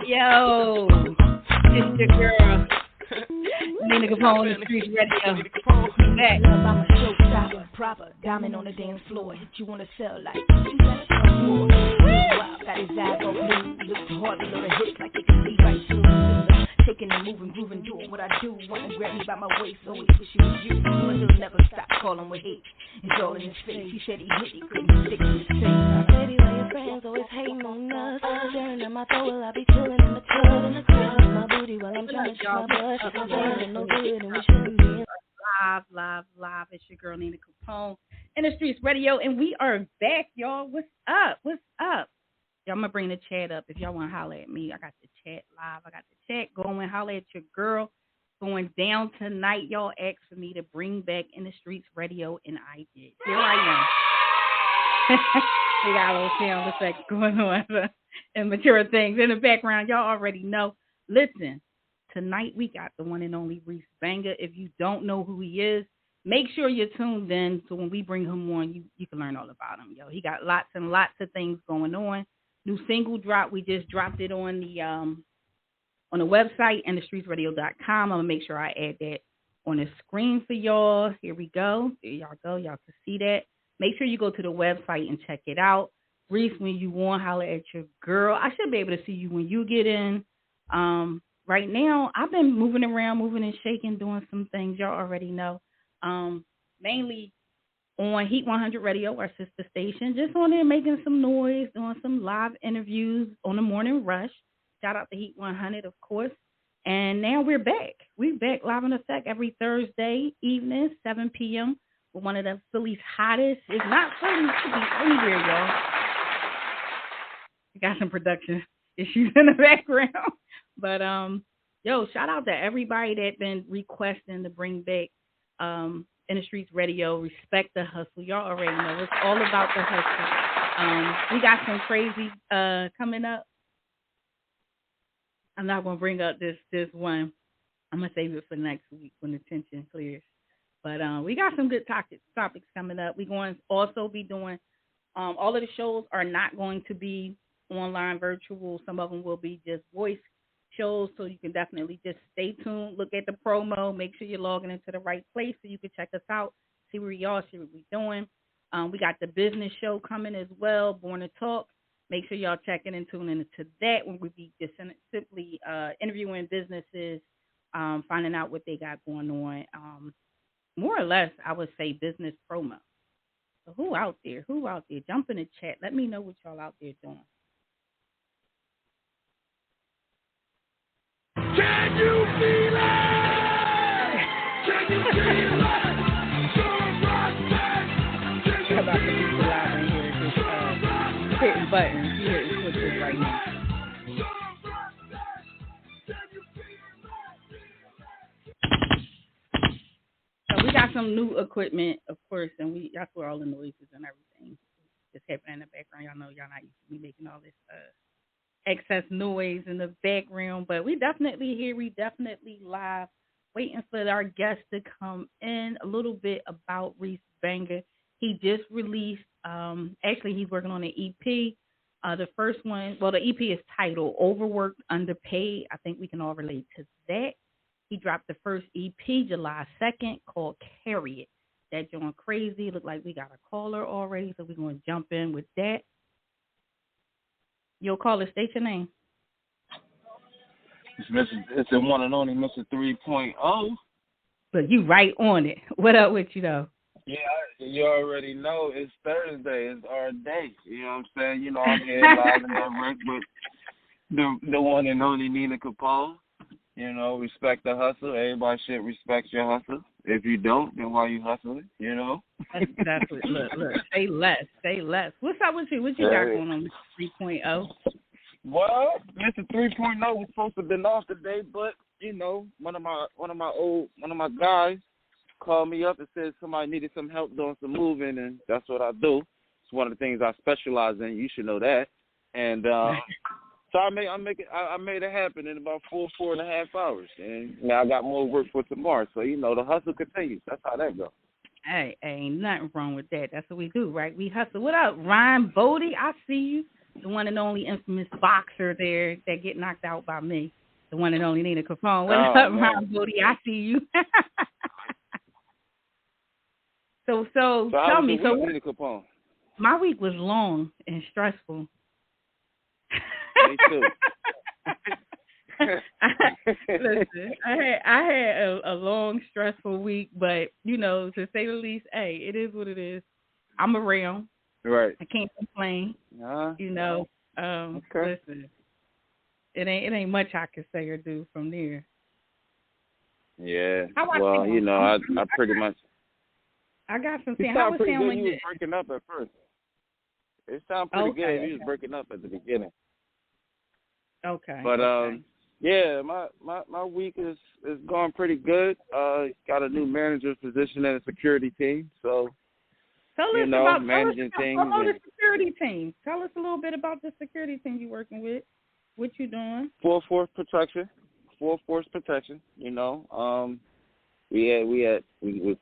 Yo, it's your girl, Nina Capone, the Streets Radio. Back. I'm a showstopper, proper, diamond on the dance floor. Hit you on the cell like, you gotta come more. Wow, got his eyes on blue. Looks hard, below the hips like it can see right through. Shaking and moving, grooving, doing what I do. Wanna grab me by my waist, always wish it was you. But he'll never stop calling with hate. It's all in his face. He said he hit it, couldn't stick to his face. Baby, why your friends always hating on us? Staring at my throat while I be chilling in the club. My booty while I'm trying to shoot my butt. I'm feeling no good and we shouldn't be. Live. It's your girl, Nina Capone, in the Streets Radio, and we are back, y'all. What's up? Y'all, I'm going to bring the chat up. If y'all want to holler at me, I got the chat live. I got the chat going. Holler at your girl. Going down tonight. Y'all asked for me to bring back In the Streets Radio, and I did. Here I am. We got a little sound effects going on and mature things in the background. Y'all already know. Listen, tonight we got the one and only Reese Banga. If you don't know who he is, make sure you're tuned in so when we bring him on, you can learn all about him. Yo, he got lots and lots of things going on. New single drop. We just dropped it on the website, andthestreetsradio.com. I'm going to make sure I add that on the screen for y'all. Here we go. There y'all go. Y'all can see that. Make sure you go to the website and check it out. Reese, when you want, holler at your girl. I should be able to see you when you get in. Right now, I've been moving around, moving and shaking, doing some things y'all already know. Mainly on Heat 100 Radio, our sister station, just on there making some noise, doing some live interviews on the morning rush. Shout out to Heat 100, of course. And now we're back. We're back live in effect every Thursday evening, 7 p.m. with one of the Philly's hottest. It's not Philly, it could be anywhere, y'all. We got some production issues in the background. But, yo, shout out to everybody that's been requesting to bring back In the Streets Radio, Respect the Hustle. Y'all already know it's all about the hustle. We got some crazy coming up. I'm not going to bring up this one. I'm going to save it for next week when the tension clears. But we got some good topics coming up. We're going to also be doing, all of the shows are not going to be online virtual. Some of them will be just voice shows, so you can definitely just stay tuned, look at the promo, make sure you're logging into the right place so you can check us out, see where y'all, see what we're doing. We got the business show coming as well, Born to Talk. Make sure y'all checking and tuning into that when we be just simply interviewing businesses, finding out what they got going on. More or less, I would say business promo. So who out there? Jump in the chat. Let me know what y'all out there doing. Can you feel it? Can you feel it? How about the people live in here just hitting buttons? You hitting switches right now. So we got some new equipment, of course, and that's where all the noises and everything is happening in the background. Y'all know y'all not used to be making all this excess noise in the background, but we definitely here. We definitely live, waiting for our guest to come in. A little bit about Reese Banga. He just released, actually he's working on an EP. The first one, the EP is titled Overworked, Underpaid. I think we can all relate to that. He dropped the first EP July 2nd called Carry It. That joint crazy. Look like we got a caller already, so we're going to jump in with that. Yo, caller, state your name. It's the one and only Mr. 3.0. But you right on it. What up with you, though? Yeah, you already know it's Thursday. It's our day. You know what I'm saying? You know, I'm here live and direct with the one and only Nina Capone. You know, respect the hustle. Everybody should respect your hustle. If you don't, then why you hustling? You know? That's what, look. Say less. What's up with you? What you got going on, Mr. 3.0? Well, Mr. 3.0 was supposed to have been off today, but you know, one of my guys called me up and said somebody needed some help doing some moving, and that's what I do. It's one of the things I specialize in. You should know that. And so I made it happen in about 4.5 hours, and now I got more work for tomorrow. So you know, the hustle continues. That's how that goes. Hey, ain't nothing wrong with that. That's what we do, right? We hustle. What up, Ryan Bodie? I see you. the one and only infamous boxer there that get knocked out by me. The one and only Nina Capone. What up, Ron Booty? I see you. So tell me. So Nina Capone? My week was long and stressful. Me too. Listen, I had a long, stressful week, but to say the least, hey, it is what it is. I'm around. Right. I can't complain. Okay. Listen, it ain't much I can say or do from there. Yeah. How well, I pretty much. I got some. You sound pretty good. You was breaking up at first. It sounded pretty good. You was breaking up at the beginning. Okay. But yeah, my week is going pretty good. Got a new manager's position in the security team, so managing things. The security team. Tell us a little bit about the security team you're working with. What you doing? Full force protection. We're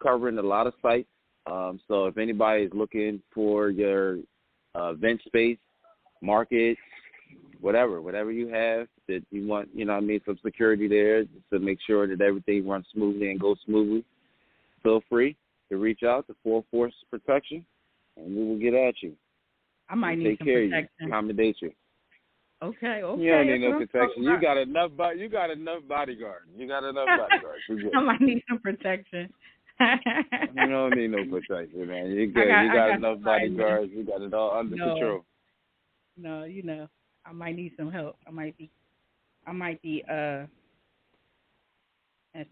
covering a lot of sites. So if anybody is looking for your event space, market, whatever you have that you want, some security there just to make sure that everything runs smoothly and goes smoothly, feel free to reach out to Full Force Protection, and we will get at you. I might need some protection. Take care of you, accommodate you. Okay. You don't need no protection. You got enough bodyguards. I might need some protection. You don't need no protection, man. You got enough bodyguards. You got it all under control. No, I might need some help. I might be. In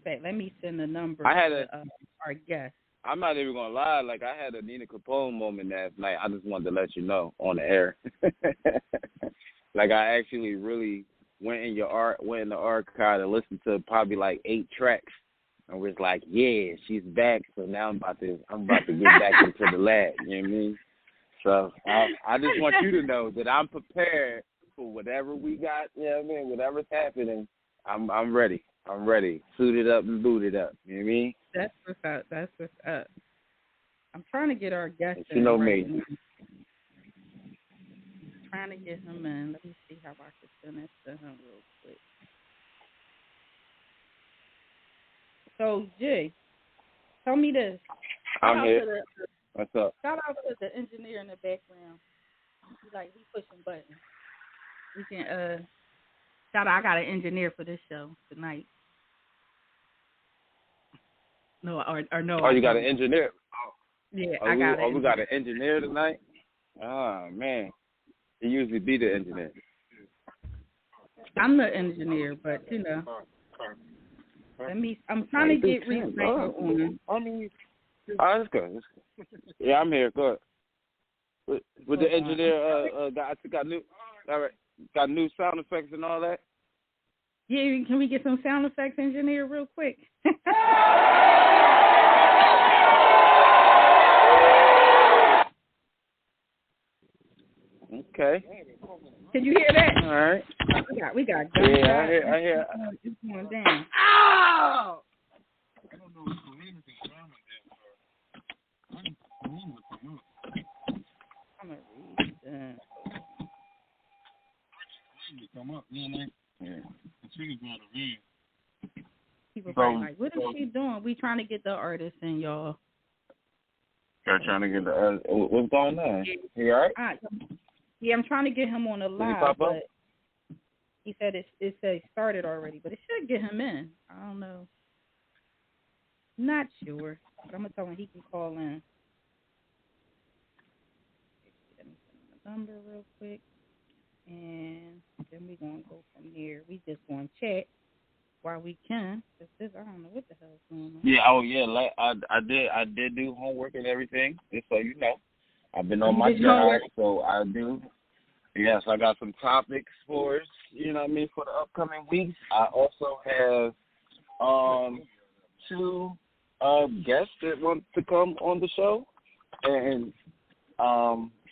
fact, let me send the number to our guest. I'm not even gonna lie. Like, I had a Nina Capone moment last night. I just wanted to let you know on the air. Like, I actually really went in the archive and listened to probably like 8 tracks, and was like, yeah, she's back. So now I'm about to get back into the lab. You know what I mean? So I just want you to know that I'm prepared for whatever we got. You know what I mean? Whatever's happening, I'm ready. I'm ready. Suited up and booted up. You know what I mean? That's what's up. I'm trying to get our guest in. You know me. Trying to get him in. Let me see how I can send this to him real quick. So, Jay, tell me this. I'm here. What's up? Shout out to the engineer in the background. He pushing buttons. We can shout out. I got an engineer for this show tonight. No, or no. Oh, you got an engineer? Yeah, I got it. We got an engineer tonight? Oh, man. He usually be the engineer. I'm the engineer, but, I'm trying to get Reese Banga on. That's good. Yeah, I'm here. Go ahead. With the engineer, got new sound effects and all that? Yeah, can we get some sound effects engineer real quick? Okay. Can you hear that? All right. We got gunshots. Yeah, I hear. It's going down. Ow! I don't know what's going on. I'm going to read that. Come up, yeah. People probably like, what is she doing? We trying to get the artist in, y'all. You're trying to get the artist. What's going on? He all right? Yeah, I'm trying to get him on the live, but he said it started already, but it should get him in. I don't know. Not sure, but I'm going to tell him he can call in. Let me send him the number real quick, and then we're going to go from there. We just going to chat while we can, because I don't know what the hell's going on. Yeah, I did do homework and everything, just so you know. I've been on my job, so I do. Yes, I got some topics for us, for the upcoming weeks. I also have 2 guests that want to come on the show, and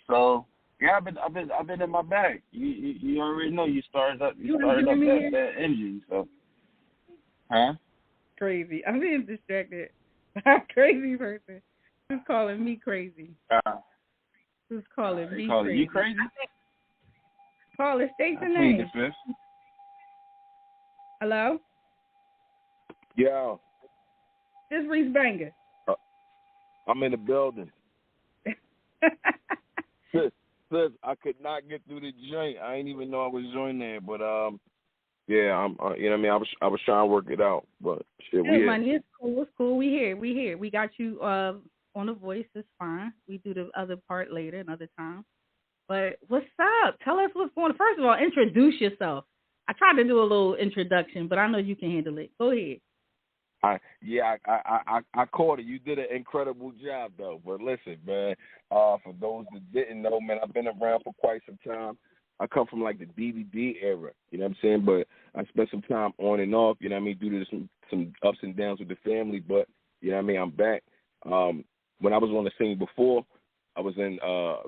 so yeah, I've been in my bag. You already know you started up that engine, so crazy. I'm being distracted. Crazy person. Who's calling me crazy? Who's calling me crazy? You crazy? caller. State your I name. plead the fifth. Hello? Yeah, This is Reese Banga. I'm in the building. Sis, I could not get through the joint. I didn't even know I was joining there, but yeah, I'm. You know what I mean? I was trying to work it out, but shit, Good money. It's cool. It's cool. We here. We got you on the voice. It's fine. We do the other part later, another time. But what's up? Tell us what's going on. First of all, introduce yourself. I tried to do a little introduction, but I know you can handle it. Go ahead. I caught it. You did an incredible job, though. But listen, man, for those that didn't know, man, I've been around for quite some time. I come from like the DVD era, you know what I'm saying? But I spent some time on and off, you know what I mean, due to some ups and downs with the family. But you know what I mean, I'm back. When I was on the scene before, I was in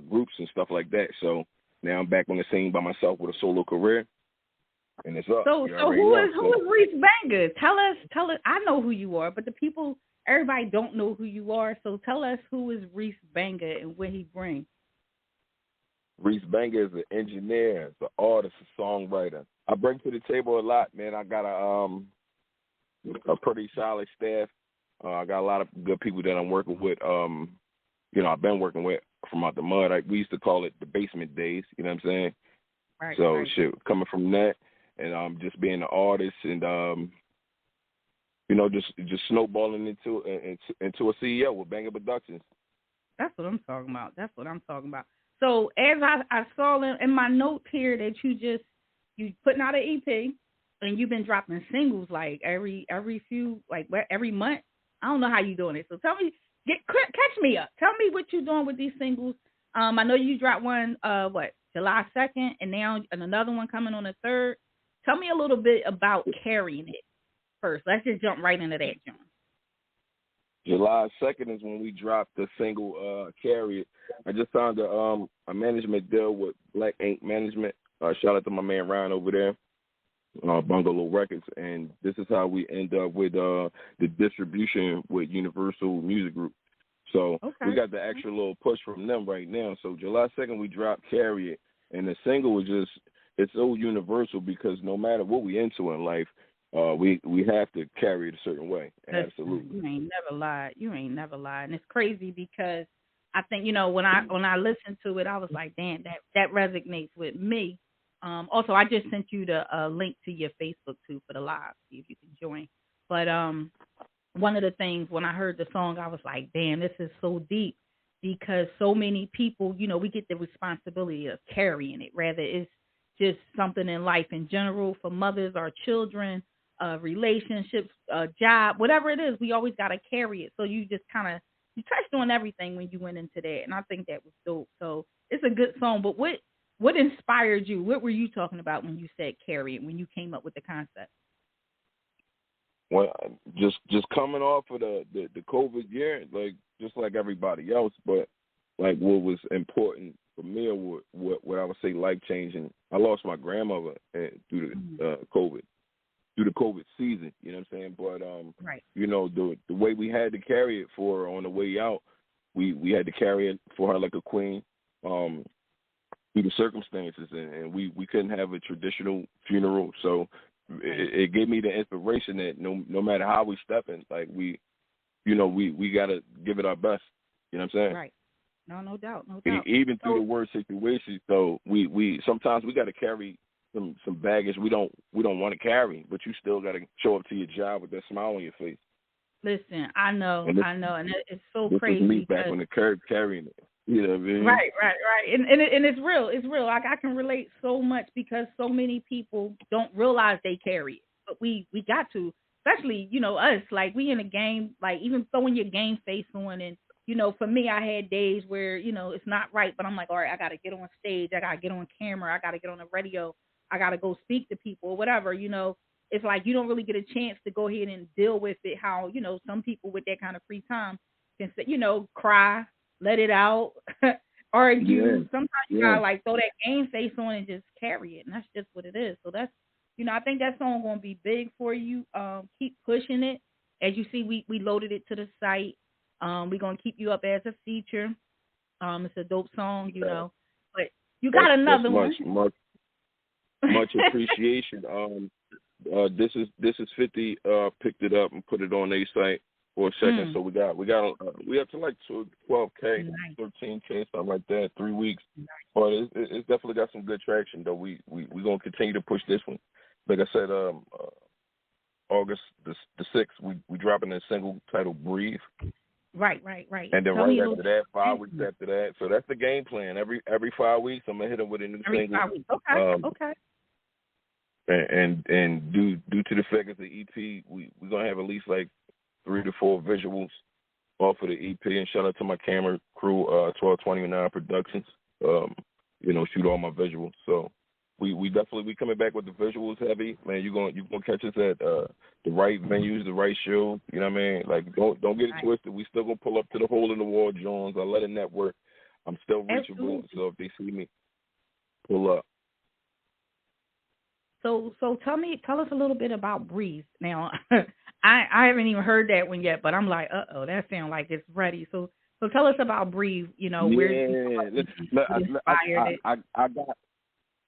groups and stuff like that. So now I'm back on the scene by myself with a solo career. And it's up. So who is Reese Banga? Tell us. I know who you are, but the people, everybody don't know who you are. So tell us who is Reese Banga and what he brings. Reese Banga is an engineer, an artist, a songwriter. I bring to the table a lot, man. I got a pretty solid staff. I got a lot of good people that I'm working with. I've been working with from out the mud. We used to call it the basement days. You know what I'm saying? Right. So right. shit, coming from that. And just being an artist and just snowballing into a CEO with Banga Productions. That's what I'm talking about. So as I saw in my notes here that you putting out an EP and you've been dropping singles like every month. I don't know how you doing it. So tell me, catch me up. Tell me what you're doing with these singles. I know you dropped one July 2nd and now another one coming on the 3rd. Tell me a little bit about carrying it first. Let's just jump right into that, John. July 2nd is when we dropped the single Carry It. I just signed a management deal with Black Ink Management. Shout out to my man Ryan over there, Bungalow Records. And this is how we end up with the distribution with Universal Music Group. So we got the extra little push from them right now. So July 2nd we dropped Carry It. And the single was just, it's so universal because no matter what we into in life, we have to carry it a certain way. Absolutely. You ain't never lied. And it's crazy because I think, when I listened to it, I was like, damn, that resonates with me. Also, I just sent you the link to your Facebook too for the live. See if you can join. But one of the things when I heard the song, I was like, damn, this is so deep because so many people, we get the responsibility of carrying it. Rather, it's just something in life in general for mothers, our children, relationships, job, whatever it is, we always got to carry it. So you just you touched on everything when you went into that. And I think that was dope. So it's a good song. But what inspired you? What were you talking about when you said carry it, when you came up with the concept? Well, just coming off of the COVID year, just like everybody else, but like what was important for me or what I would say life-changing, I lost my grandmother through the COVID season, you know what I'm saying? But, right. The way we had to carry it for her on the way out, we had to carry it for her like a queen through the circumstances, and we couldn't have a traditional funeral. So it gave me the inspiration that no matter how we step in, like we got to give it our best, you know what I'm saying? Right. No doubt. Even through the worst situations, so we sometimes we got to carry some baggage we don't want to carry, but you still got to show up to your job with that smile on your face. Listen, I know, and it's so this crazy. This is me back on the curb carrying it. You know what I mean? Right, and it's real. It's real. Like I can relate so much because so many people don't realize they carry it, but we got to, especially us. Like we in a game, like even throwing your game face on and. For me, I had days where, it's not right, but I'm like, all right, I got to get on stage. I got to get on camera. I got to get on the radio. I got to go speak to people or whatever, It's like you don't really get a chance to go ahead and deal with it how, some people with that kind of free time can say, cry, let it out, argue. Yeah. Sometimes you got to, throw that game face on and just carry it, and that's just what it is. So that's, I think that song going to be big for you. Keep pushing it. As you see, we loaded it to the site. We're going to keep you up as a feature. It's a dope song, But you got another one. Much appreciation. This is 50. Picked it up and put it on their site for a second. So we up to like 12K, nice. 13K, something like that. 3 weeks, but it's definitely got some good traction though. We gonna continue to push this one. Like I said, August the 6th, we dropping a single titled "Breathe." Right. And then right after that, 5 weeks after that. So that's the game plan. Every 5 weeks, I'm gonna hit them with a new single. 5 weeks. Okay. And due to the fact of the EP, we're gonna have at least like 3 to 4 visuals off of the EP. And shout out to my camera crew, 1229 Productions. Shoot all my visuals. So we definitely coming back with the visuals heavy, man. You gonna catch us at the right venues, the right shows. You know what I mean? Like don't get it twisted. We still gonna pull up to the Hole in the Wall Jones. I let it network. I'm still reachable. Absolutely. So if they see me, pull up. So tell us a little bit about Breeze. Now, I haven't even heard that one yet, but I'm like, that sounds like it's ready. So tell us about Breeze.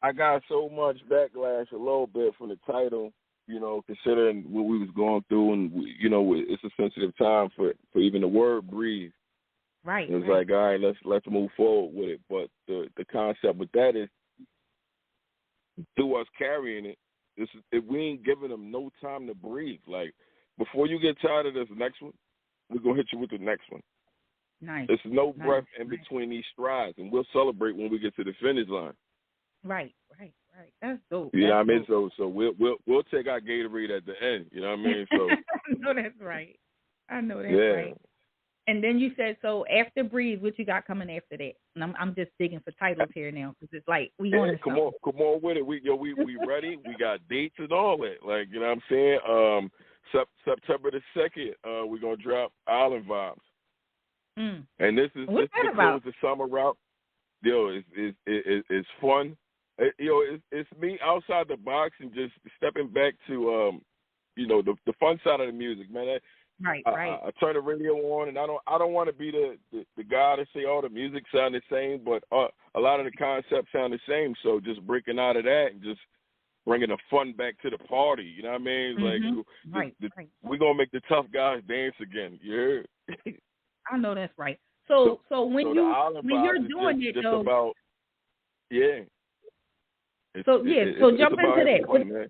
I got so much backlash a little bit from the title, considering what we was going through, and it's a sensitive time for even the word breathe. Right. It was like, all right, let's move forward with it. But the concept with that is, through us carrying it, if we ain't giving them no time to breathe. Like, before you get tired of this next one, we're gonna hit you with the next one. Nice. There's no breath in between these strides, and we'll celebrate when we get to the finish line. Right. That's dope. You know what I mean? So we'll take our Gatorade at the end. You know what I mean? So I know that's right. Right. And then you said, so after Breathe, what you got coming after that? And I'm just digging for titles here now because it's like we on. Come on with it. We ready. We got dates and all that. Like, you know what I'm saying? September the 2nd, we're gonna drop Island Vibes. And this is about? The summer route. It's fun. It's me outside the box and just stepping back to the fun side of the music, man. Right. I turn the radio on, and I don't want to be the guy to say all the music sound the same, but a lot of the concepts sound the same. So just breaking out of that and just bringing the fun back to the party. You know what I mean? Like, we're gonna make the tough guys dance again. Yeah. I know that's right. So when you're doing it though, about, yeah. So jump into that.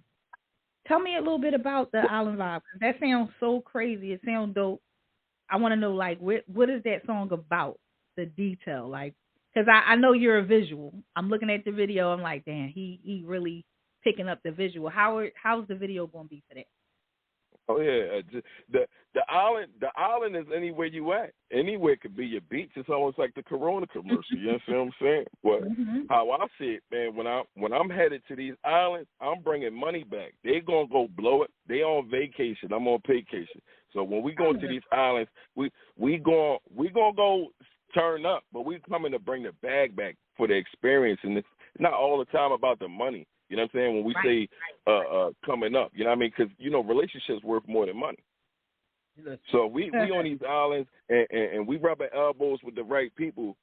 Tell me a little bit about the Island Vibe, because that sounds so crazy. It sounds dope. I want to know, like, what is that song about? The detail, like, because I know you're a visual. I'm looking at the video. I'm like, damn, he really picking up the visual. How's the video going to be for that? Oh yeah, the island is anywhere you at. Anywhere could be your beach. It's almost like the Corona commercial. You know what I'm saying? But how I see it, man, when I'm headed to these islands, I'm bringing money back. They gonna go blow it. They on vacation. I'm on vacation. So when we go to these islands, we gonna go turn up, but we coming to bring the bag back for the experience, and it's not all the time about the money. You know what I'm saying? When we say coming up, you know what I mean? Because, relationships worth more than money. So we on these islands, and we rubbing elbows with the right people.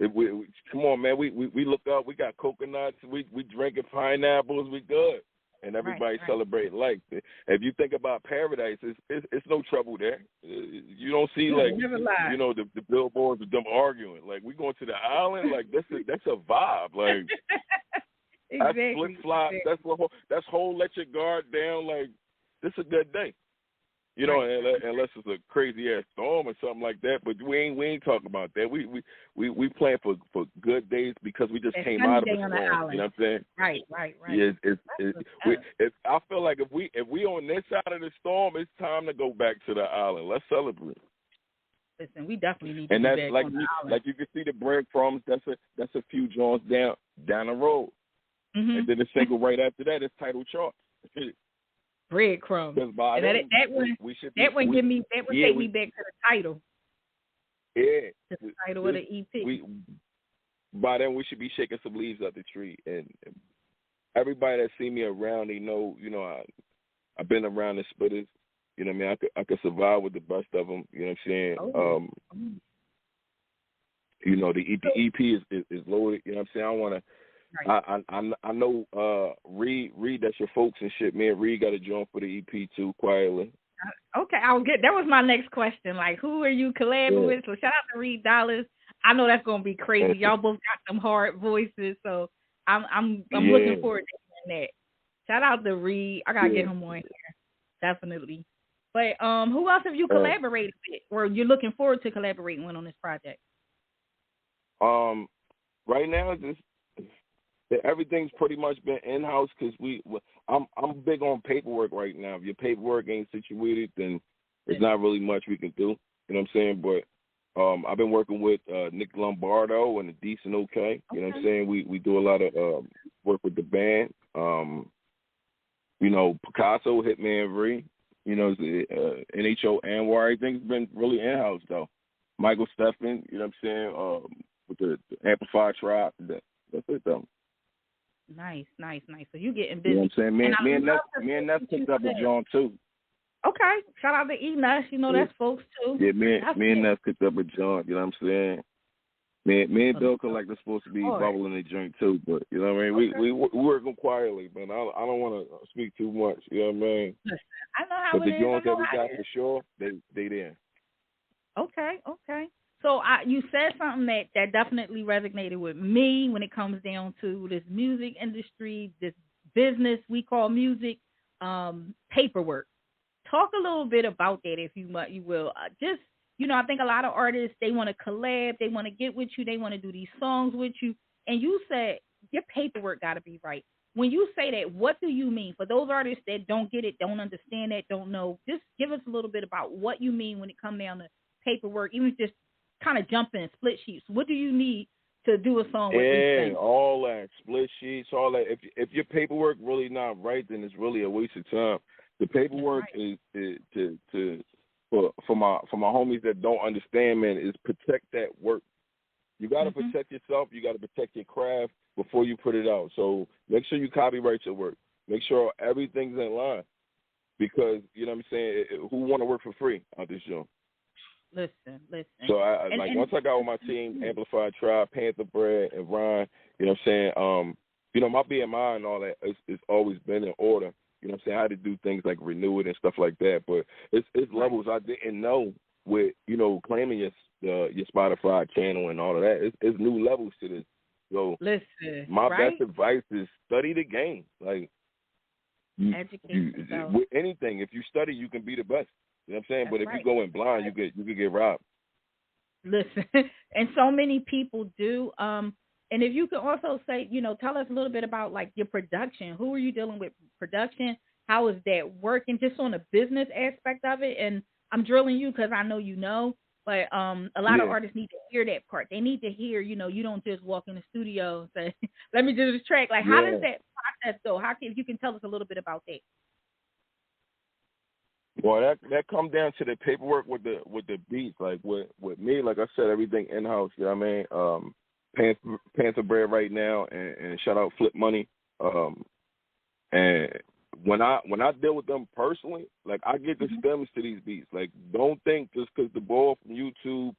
Come on, man. We look up. We got coconuts. We drinking pineapples. We good. And everybody celebrating life. If you think about paradise, it's no trouble there. You don't see, the billboards of them arguing. Like, we going to the island. Like, that's a vibe. Like, exactly. That's flip flop. That's whole let your guard down. Like, this is a good day. Unless it's a crazy ass storm or something like that. But we ain't talking about that. We plan for good days because we just came out of a storm. You know what I'm saying? Right. Yeah, I feel like if we on this side of the storm, it's time to go back to the island. Let's celebrate. Listen, we definitely need to be back like on the island. Like you can see the breadcrumbs. That's a few joints down the road. And then the single right after that is title charts. Breadcrumbs. That one take me back to the title. Yeah. The title of the EP. By then we should be shaking some leaves out the tree, and everybody that see me around, they know. I've been around the splitters. You know what I mean? I could survive with the best of them. You know what I'm saying? The EP is loaded. You know what I'm saying? Right. I know Reed, that's your folks and shit. Me and Reed got a joint for the EP2 quietly. Okay, I'll get. That was my next question. Like, who are you collabing with? So shout out to Reed Dollars. I know that's gonna be crazy. Y'all both got some hard voices, so I'm looking forward to hearing that. Shout out to Reed. I gotta get him on here, definitely. But who else have you collaborated with, or you're looking forward to collaborating with on this project? Right now, just everything's pretty much been in house because I'm big on paperwork right now. If your paperwork ain't situated, then there's not really much we can do. You know what I'm saying? But I've been working with Nick Lombardo and the Decent OK. You know what I'm saying? We do a lot of work with the band. You know, Picasso, Hitman V. You know, NHO Anwar. Everything's been really in house though. Michael Steffen. You know what I'm saying? With the Amplified Tribe. That's it though. Nice. So you getting busy. You know what I'm saying? Me and Ness picked up a John too. Okay. Shout out to E-Nuss. You know that's folks too. Yeah, me and Ness picked up a John. You know what I'm saying? Me and Bill like they're supposed to be bubbling the drink too, but you know what I mean? We working quietly, but I don't want to speak too much. You know what I mean? I know how but it the is. joints that we got for sure, they there. Okay. So you said something that definitely resonated with me when it comes down to this music industry, this business we call music, paperwork. Talk a little bit about that, if you will. Just, you know, I think a lot of artists, they want to collab, they want to get with you, they want to do these songs with you, and you said your paperwork got to be right. When you say that, what do you mean? For those artists that don't get it, don't understand that, don't know, just give us a little bit about what you mean when it comes down to paperwork, even just kind of jumping in split sheets. What do you need to do a song with these things? All that, split sheets, all that. If your paperwork really not right, then it's really a waste of time. The paperwork is for my homies that don't understand, man, is protect that work. You got to protect yourself. You got to protect your craft before you put it out. So make sure you copyright your work. Make sure everything's in line, because you know what I'm saying. Who want to work for free out this show? Listen. So once I got with my team, Amplified Tribe, Panther Bread, and Ryan, you know what I'm saying. You know, my BMI and all that it's always been in order. You know what I'm saying? I had to do things like renew it and stuff like that. But it's levels I didn't know with, you know, claiming your Spotify channel and all of that. It's new levels to this. So listen, my best advice is study the game. Like, educate yourself. With anything, if you study, you can be the best. You know what I'm saying? That's but if you go in blind, you could get robbed. Listen, and so many people do. And if you could also say, you know, tell us a little bit about like your production. Who are you dealing with production? How is that working? Just on the business aspect of it. And I'm drilling you because I know you know, but a lot of artists need to hear that part. They need to hear, you know, you don't just walk in the studio and say, "Let me do this track." Like, how does that process go? If you can tell us a little bit about that. Well, that come down to the paperwork with the beats. Like with me, like I said, everything in house. You know what I mean? Panther Bread right now, and shout out Flip Money. And when I deal with them personally, like I get the stems to these beats. Like, don't think just because the boy from YouTube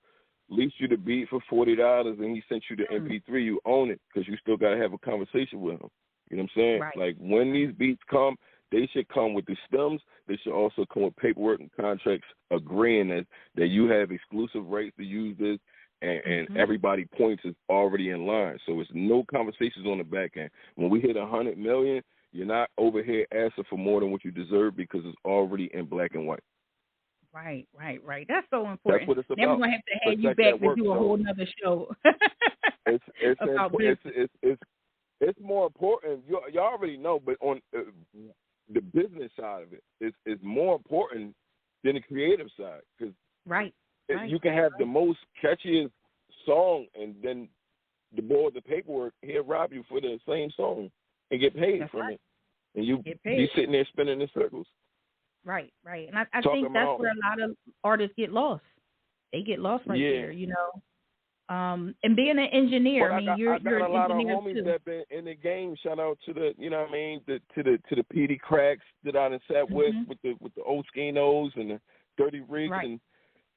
leased you the beat for $40 and he sent you the MP3, you own it, because you still gotta have a conversation with him. You know what I'm saying? Right. Like, when these beats come, they should come with the stems. They should also come with paperwork and contracts agreeing that you have exclusive rights to use this, and everybody points is already in line. So it's no conversations on the back end. When we hit 100 million, you're not over here asking for more than what you deserve, because it's already in black and white. Right. That's so important. That's what it's about. Then we're going to have to have you back to do a whole nother show. It's more important. You already know, but on the business side of it is more important than the creative side, because you can have the most catchiest song, and then the boy with the paperwork, he'll rob you for the same song and get paid from it, and you be sitting there spinning in circles. Right. And I think that's where a lot of artists get lost. They get lost there, you know. And being an engineer, I mean, you're an engineer too. I got a lot of homies that been in the game. Shout out to the, you know what I mean, to the PD Cracks that I done sat with the Oskinos and the Dirty Rigs, and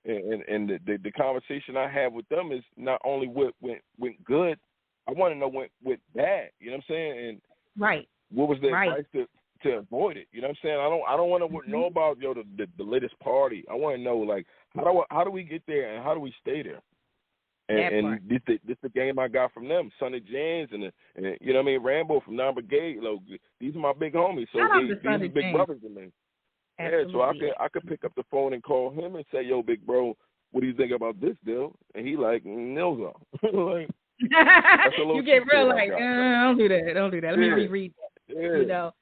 the conversation I had with them is not only what went good, I want to know what bad. You know what I'm saying? And Right. what was the advice to avoid it? You know what I'm saying? I don't want to know about the latest party. I want to know like how do we get there and how do we stay there? And this the game I got from them, Sonny James and you know what I mean, Rambo from Non Brigade. You know, these are my big homies, so these are big brothers to me. Absolutely. Yeah, so I could pick up the phone and call him and say, yo, big bro, what do you think about this deal? And he like, nils on. Like, you get real like, don't do that. Let me reread that. Yeah. You know.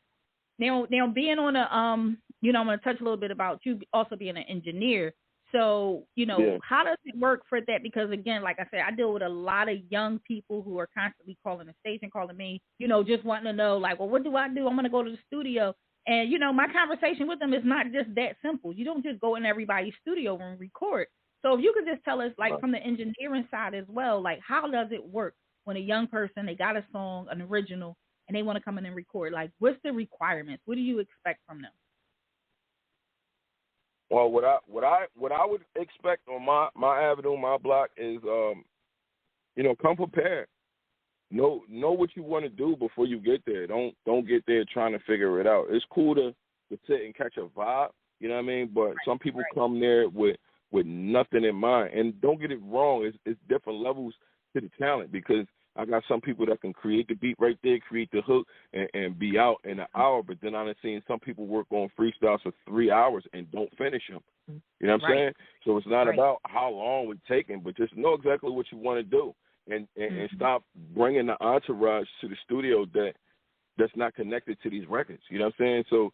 Now being on a you know, I'm gonna touch a little bit about you also being an engineer. So, you know, how does it work for that? Because again, like I said, I deal with a lot of young people who are constantly calling the station, calling me, you know, just wanting to know like, well, what do I do? I'm gonna go to the studio. And, you know, my conversation with them is not just that simple. You don't just go in everybody's studio and record. So if you could just tell us, like, from the engineering side as well, like, how does it work when a young person, they got a song, an original, and they want to come in and record? Like, what's the requirements? What do you expect from them? Well, what I would expect on my avenue, my block is, you know, come prepared. Know what you want to do before you get there. Don't get there trying to figure it out. It's cool to sit and catch a vibe, you know what I mean? But some people come there with nothing in mind. And don't get it wrong, it's different levels to the talent, because I got some people that can create the beat right there, create the hook, and be out in an hour. But then I've seen some people work on freestyles for 3 hours and don't finish them. You know what I'm saying? So it's not about how long it's taking, but just know exactly what you want to do. And stop bringing the entourage to the studio that's not connected to these records. You know what I'm saying? So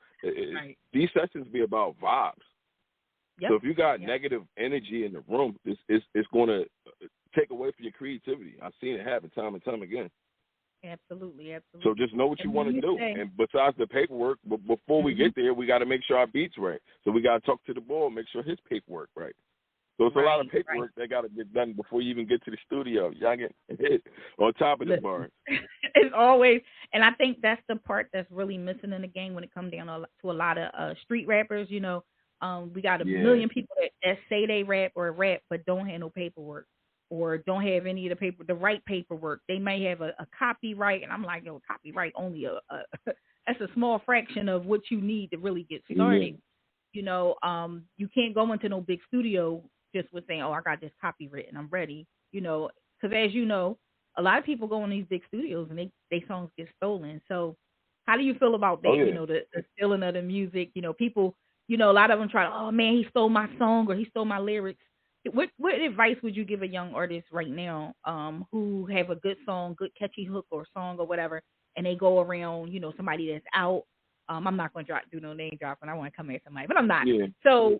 these sessions be about vibes. Yep. So if you got negative energy in the room, it's going to take away from your creativity. I've seen it happen time and time again. Absolutely. So just know what you want to do. And besides the paperwork, before we get there, we got to make sure our beat's right. So we got to talk to the boy, make sure his paperwork right. So it's a lot of paperwork that got to get done before you even get to the studio. Y'all get hit on top of the bar. It's always, and I think that's the part that's really missing in the game when it comes down to a lot of street rappers. You know, we got a million people that say they rap or rap but don't have no paperwork or don't have any of the right paperwork. They may have a copyright, and I'm like, yo, copyright only that's a small fraction of what you need to really get started. Mm-hmm. You know, you can't go into no big studio just with saying, oh, I got this copywritten, I'm ready, you know, because as you know, a lot of people go in these big studios and they songs get stolen. So how do you feel about that? You know, the stealing of the music, you know, people, you know, a lot of them try to, oh man, he stole my song or he stole my lyrics. What advice would you give a young artist right now who have a good song, good catchy hook or song or whatever, and they go around, you know, somebody that's out? I'm not going to do no name dropping. I want to come at somebody, but I'm not. Yeah. So,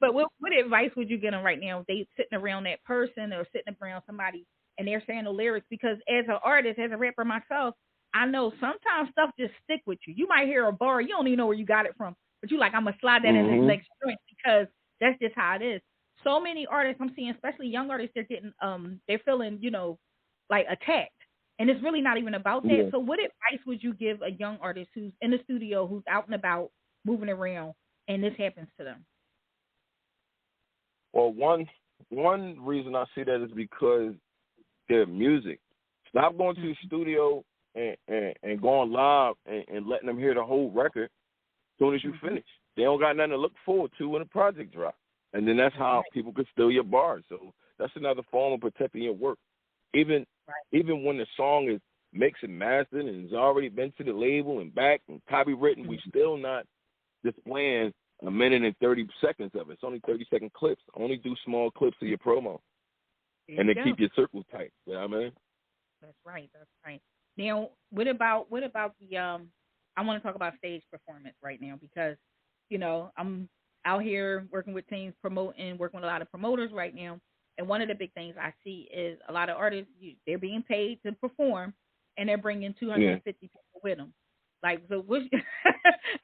but what advice would you get them right now? They sitting around that person or sitting around somebody and they're saying the lyrics, because as an artist, as a rapper myself, I know sometimes stuff just stick with you. You might hear a bar, you don't even know where you got it from, but you like, I'm going to slide that in this next joint because that's just how it is. So many artists I'm seeing, especially young artists, they're getting, they're feeling, you know, like attacked. And it's really not even about that. Yeah. So what advice would you give a young artist who's in the studio, who's out and about, moving around, and this happens to them? Well, one reason I see that is because their music. Stop going to the studio and going live and letting them hear the whole record as soon as you finish. They don't got nothing to look forward to when the project drops. And then that's how people could steal your bars. So that's another form of protecting your work. Even when the song is mixed and mastered and it's already been to the label and back and copywritten, we still not displaying a minute and 30 seconds of it. It's only 30-second clips. Only do small clips of your promo. And then keep your circles tight. You know what I mean? That's right. Now, what about the I want to talk about stage performance right now, because, you know, I'm out here working with teams, working with a lot of promoters right now. And one of the big things I see is a lot of artists, they're being paid to perform, and they're bringing 250 people with them. Like, so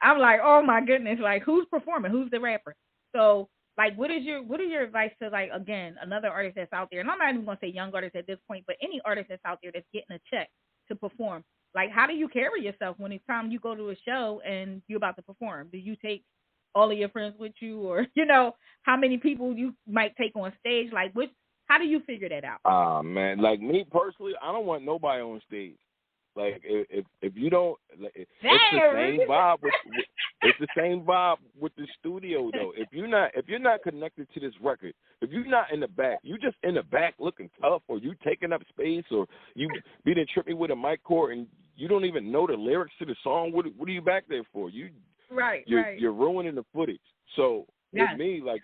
I'm like, oh my goodness, like, who's performing? Who's the rapper? So, like, what is your advice to, like, again, another artist that's out there? And I'm not even going to say young artist at this point, but any artist that's out there that's getting a check to perform. Like, how do you carry yourself when it's time you go to a show and you're about to perform? Do you take all of your friends with you, or, you know, how many people you might take on stage? Like, How do you figure that out? Man, like me personally, I don't want nobody on stage. Like if you don't, like, it's the same vibe it's the same vibe with the studio though. If you're not connected to this record, if you're not in the back, you just in the back looking tough, or you taking up space, or you being trippy with a mic cord and you don't even know the lyrics to the song. What are you back there for? You're ruining the footage. So with me, like,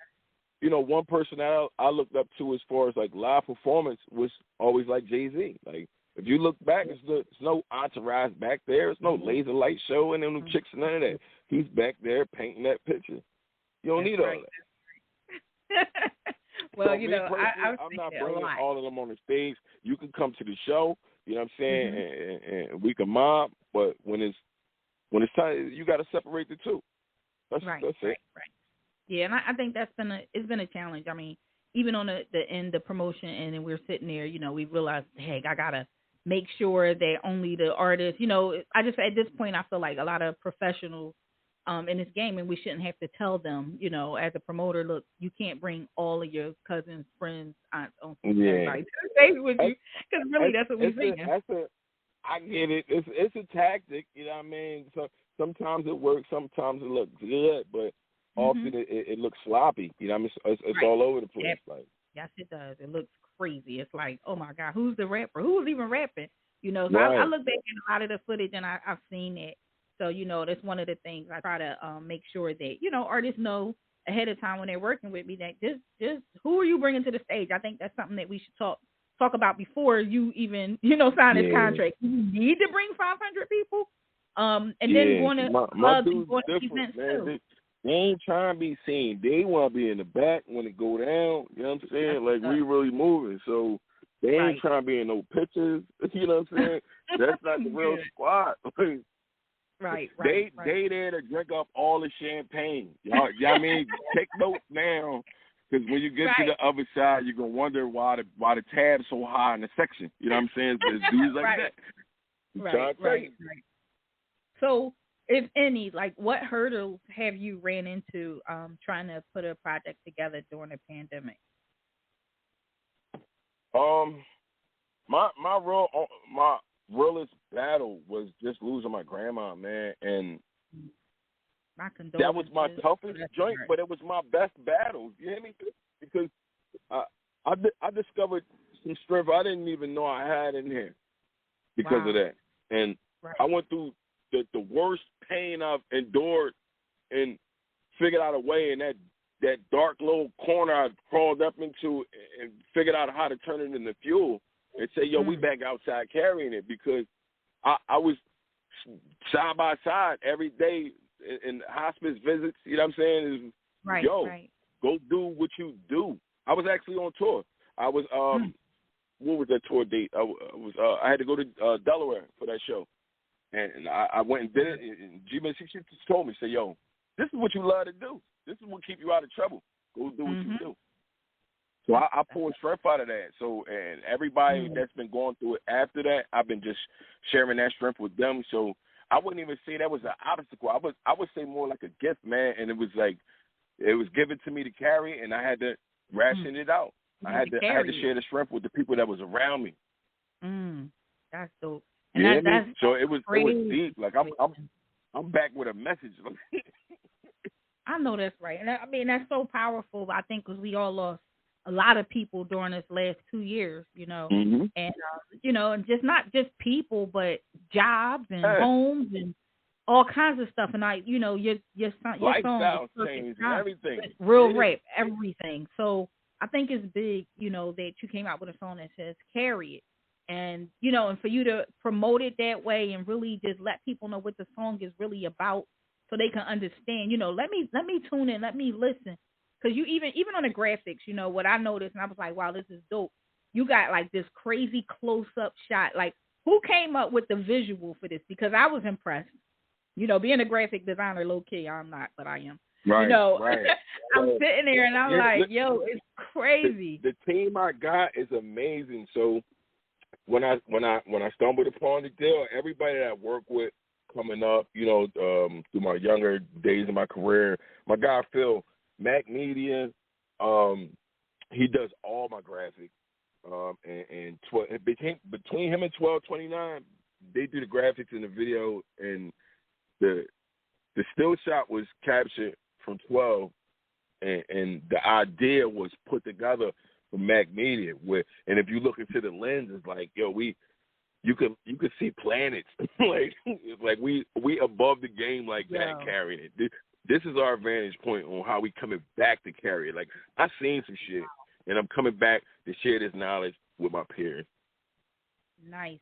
you know, one person that I looked up to as far as like live performance was always like Jay-Z. Like, if you look back, there's no entourage back there. There's no laser light show and them chicks and none of that. He's back there painting that picture. You don't need all that. Well, so you know, I'm not bringing all of them on the stage. You can come to the show, you know what I'm saying, and we can mob. But when it's time, you got to separate the two. That's it. Right. Yeah, and I think it's been a challenge. I mean, even on the end of promotion, and then we're sitting there, you know, we realized, hey, I gotta make sure that only the artists, you know, I just, at this point, I feel like a lot of professionals in this game, and we shouldn't have to tell them, you know, as a promoter, look, you can't bring all of your cousins, friends, aunts, uncles, everybody to the stage with you, because really that's what we're saying. I get it. It's a tactic, you know what I mean? So sometimes it works, sometimes it looks good, but often it looks sloppy. You know what I mean? It's all over the place. Like, yes, it does. It looks crazy. It's like, oh my God, who's the rapper? Who's even rapping? You know, so I look back at a lot of the footage and I've seen it. So, you know, that's one of the things I try to make sure that, you know, artists know ahead of time when they're working with me that just who are you bringing to the stage? I think that's something that we should talk about before you even, you know, sign this contract. You need to bring 500 people. And then going to clubs and going to events too. They ain't trying to be seen. They want to be in the back when it go down. You know what I'm saying? Like, we really moving. So they ain't trying to be in no pictures. You know what I'm saying? That's not the real squad. Right. They there to drink up all the champagne. Y'all, I mean, take notes now, because when you get to the other side, you're gonna wonder why the tab's so high in the section. You know what I'm saying? There's dudes like that. Right. So, if any, like, what hurdles have you ran into trying to put a project together during the pandemic? My realest battle was just losing my grandma, man, and that was my toughest joint, but it was my best battle. You hear me? Because I discovered some strength I didn't even know I had in here because of that, and I went through the worst pain I've endured and figured out a way in that dark little corner I crawled up into and figured out how to turn it into fuel and say, yo, we back outside carrying it, because I was side by side every day in hospice visits, you know what I'm saying? Go do what you do. I was actually on tour. I was, what was that tour date? I had to go to Delaware for that show. And I went and did it, and G-Man, she just told me, say, yo, this is what you love to do. This is what keep you out of trouble. Go do what you do. So I pulled strength out of that. So, and everybody that's been going through it after that, I've been just sharing that strength with them. So I wouldn't even say that was an obstacle. I would say more like a gift, man. And it was given to me to carry, and I had to ration it out. I had to share the strength with the people that was around me. That's dope. And so it was deep. Like I'm back with a message. I know that's right, and I mean that's so powerful. I think because we all lost a lot of people during this last 2 years, you know, and you know, and not just people, but jobs and homes and all kinds of stuff. And you know, your song was perfect, everything, real rap, everything. So I think it's big, you know, that you came out with a song that says "Carry It." And, you know, and for you to promote it that way and really just let people know what the song is really about so they can understand, you know, let me tune in, let me listen. Because you even on the graphics, you know, what I noticed, and I was like, wow, this is dope. You got like this crazy close-up shot. Like, who came up with the visual for this? Because I was impressed. You know, being a graphic designer, low-key, I'm not, but I am. Right, you know, right. I'm sitting there and I'm like, yo, it's crazy. The team I got is amazing. So, when I stumbled upon the deal, everybody that I work with coming up, you know, through my younger days of my career, my guy Phil, Mac Media, he does all my graphics. And between him and 1229, they do the graphics in the video, and the still shot was captured from 12, and the idea was put together from Mac Media. And if you look into the lens, it's like, yo, you could see planets. like we above the game like that, carrying it. This is our vantage point on how we coming back to carry it. Like, I seen some shit, and I'm coming back to share this knowledge with my peers. Nice.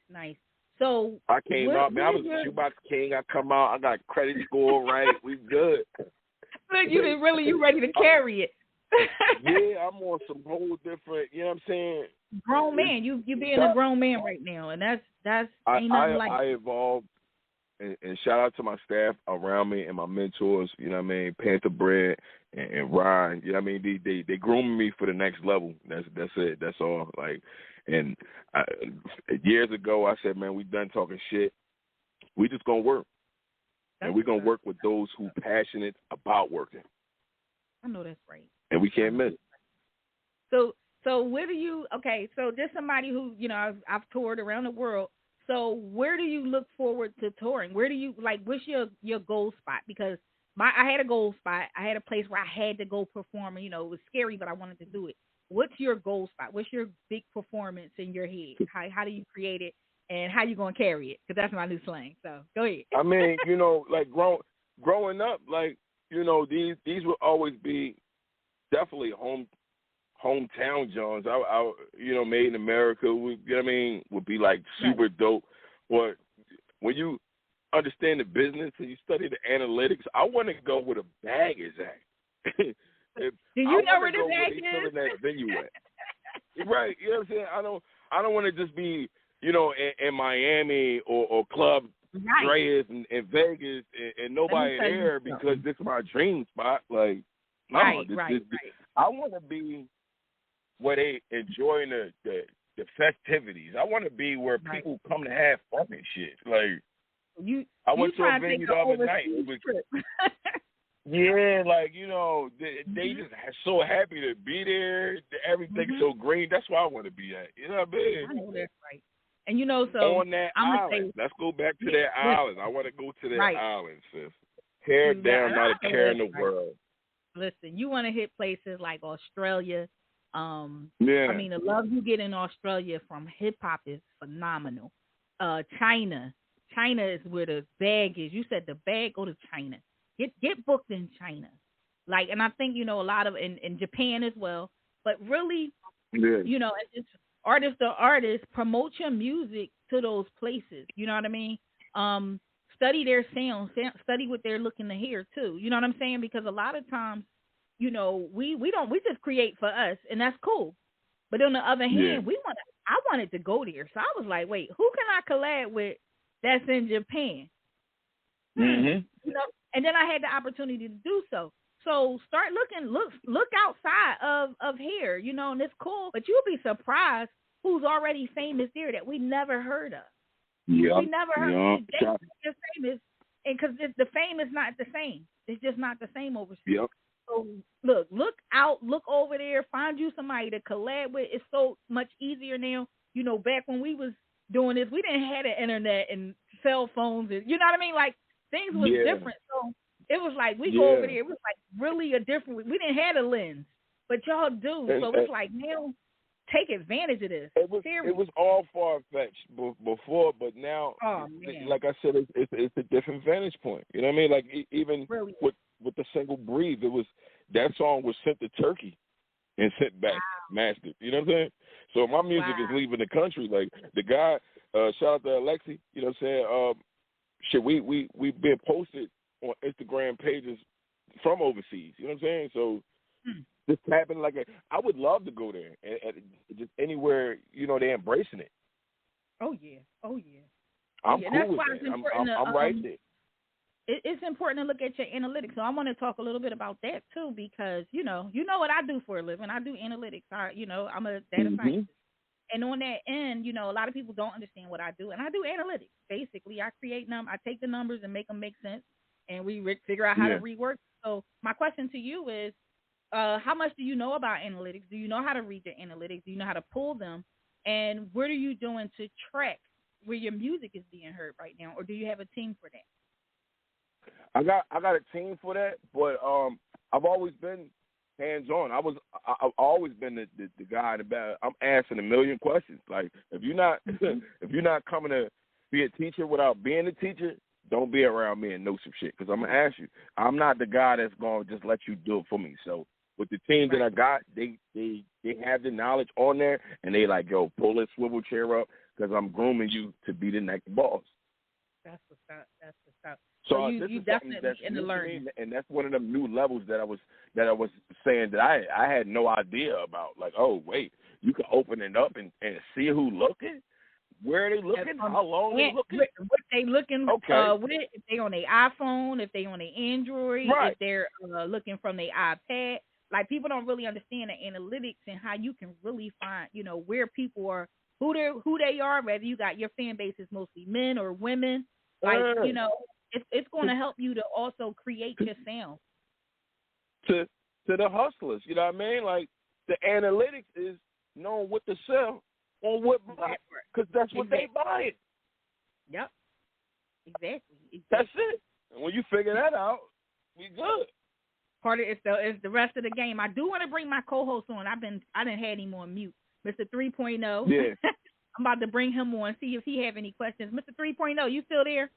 So I came out, man. I was a shoebox king. I come out. I got credit score right. We good. Look, you ready to carry it. Yeah, I'm on some whole different. You know what I'm saying? Grown man. You being a grown man right now, and that's ain't nothing like. I evolved, and shout out to my staff around me and my mentors. You know what I mean? Panther Bread and Ryan. You know what I mean? They grooming me for the next level. That's it. That's all. Like. And years ago, I said, man, we done talking shit. We just going to work. And we're going to work with those who passionate about working. I know that's right. And we can't miss it. So where do you, okay, so just somebody who, you know, I've toured around the world. So where do you look forward to touring? Where do you, like, what's your goal spot? Because I had a goal spot. I had a place where I had to go perform. And, you know, it was scary, but I wanted to do it. What's your goal spot? What's your big performance in your head? How do you create it, and how you going to carry it? Because that's my new slang. So go ahead. I mean, you know, like growing up, like, you know, these will always be definitely hometown Jones. I you know, made in America, you know what I mean, would be like super dope. But when you understand the business and you study the analytics, I want to go where the bag is at. Do you know where the bag is? That venue at. Right, you know what I'm saying? I don't want to just be, you know, in Miami or Club Dreas in Vegas and nobody there because this is my dream spot. Like, no, right. I want to be where they enjoying the festivities. I want to be where people come to have fun and shit. Like, I went to a venue the other night. It was, yeah, like, you know, they just so happy to be there. Everything's so green. That's where I want to be at. You know what I mean? I know that's right. And, you know, so on that island. Let's go back to that island. I want to go to that island, sis. Tear down, not a care in the world. Listen, you want to hit places like Australia. I mean, the love you get in Australia from hip hop is phenomenal. China is where the bag is. You said the bag, go to China. Get booked in China. Like, and I think, you know, a lot of in Japan as well. But really, you know, it's artist to artist, promote your music to those places. You know what I mean? Study their sound, study what they're looking to hear too. You know what I'm saying? Because a lot of times, you know, we just create for us, and that's cool. But on the other hand, I wanted to go there. So I was like, wait, who can I collab with that's in Japan? You know, and then I had the opportunity to do so. So start looking, look outside of here, you know, and it's cool. But you'll be surprised who's already famous there that we never heard of. Yeah, we never heard of. They're famous, and because the fame is not the same. It's just not the same overseas. Yep. So look out, look over there, find you somebody to collab with. It's so much easier now. You know, back when we was doing this, we didn't have the internet and cell phones, and you know what I mean? Like, things was different. So it was like we go over there. It was like really a different. We didn't have a lens, but y'all do. So it's like, now take advantage of this. It was all far fetched before, but now, like I said, it's a different vantage point. You know what I mean? Like, even with the single "Breathe," that song was sent to Turkey and sent back mastered. You know what I'm saying? So my music is leaving the country. Like, the guy, shout out to Alexi. You know what I'm saying? Shit, we been posted on Instagram pages from overseas. You know what I'm saying? So this happened. Like, I would love to go there and just anywhere, you know, they're embracing it. Oh yeah. I'm cool with that. I'm right there. It's important to look at your analytics. So I want to talk a little bit about that too, because you know what I do for a living. I do analytics. I'm a data scientist. And on that end, you know, a lot of people don't understand what I do. And I do analytics. Basically, I create I take the numbers and make them make sense. And we figure out how to rework. So my question to you is, how much do you know about analytics? Do you know how to read the analytics? Do you know how to pull them? And what are you doing to track where your music is being heard right now? Or do you have a team for that? I got a team for that, but I've always been hands on. I've always been the guy in the back. I'm asking a million questions. Like if you're not if you're not coming to be a teacher without being a teacher, don't be around me and know some shit, because I'm gonna ask you. I'm not the guy that's gonna just let you do it for me. So with the team that I got, they have the knowledge on there, and they like, yo, pull this swivel chair up, because I'm grooming you to be the next boss. That's what's up. That's what's up. So you definitely that's in the learning, and that's one of the new levels that I was saying that I had no idea about. Like, oh wait, you can open it up and see who looking, where are they looking, how long they looking, what they looking. Okay. If they on their iPhone, if they on their Android, right. If they're looking from their iPad. Like people don't really understand the analytics and how you can really find, where people are, who they are. Whether you got your fan base is mostly men or women, like it's going to help you to also create your sound. To the hustlers, you know what I mean? Like the analytics is knowing what to sell on what block, because that's what they buy it. Yep. Exactly. That's it. And when you figure that out, we good. Part of it's the rest of the game. I do want to bring my co-host on. I didn't have him on mute, Mr. 3.0. Yeah. I'm about to bring him on, see if he have any questions. Mr. 3.0, you still there?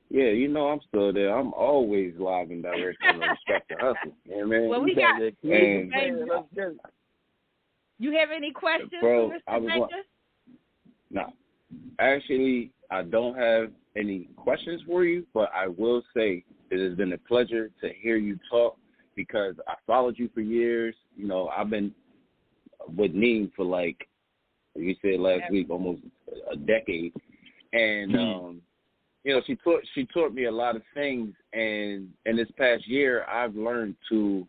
Yeah, I'm still there. I'm always live and direct on the Respect the Hustle. Yeah, man. Well, we got. And, you have any questions bro, for Mr. Banga? No. Actually, I don't have any questions for you, but I will say it has been a pleasure to hear you talk, because I followed you for years. I've been with Nina for, like you said last week, almost a decade. And, she taught me a lot of things. And in this past year, I've learned to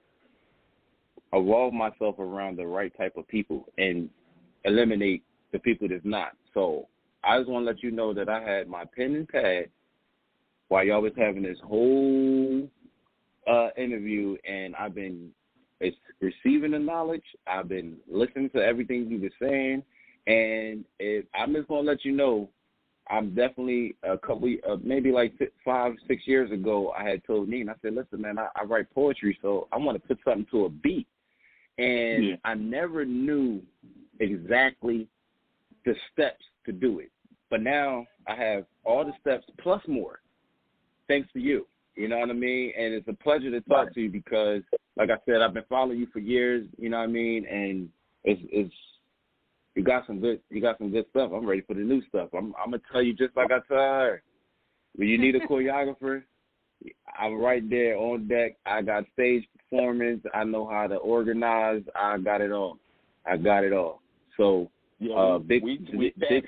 evolve myself around the right type of people and eliminate the people that's not. So I just want to let you know that I had my pen and pad while y'all was having this whole interview, and I've been receiving the knowledge. I've been listening to everything you were saying, and I'm just going to let you know, I'm definitely maybe like 5-6 years ago, I had told Nina, I said, listen, man, I write poetry, so I want to put something to a beat. And I never knew exactly the steps to do it. But now I have all the steps plus more, thanks to you. You know what I mean? And it's a pleasure to talk to you, because, like I said, I've been following you for years. You know what I mean? And it's you got some good stuff. I'm ready for the new stuff. I'm gonna tell you, just like I told her, when you need a choreographer, I'm right there on deck. I got stage performance. I know how to organize. I got it all. So big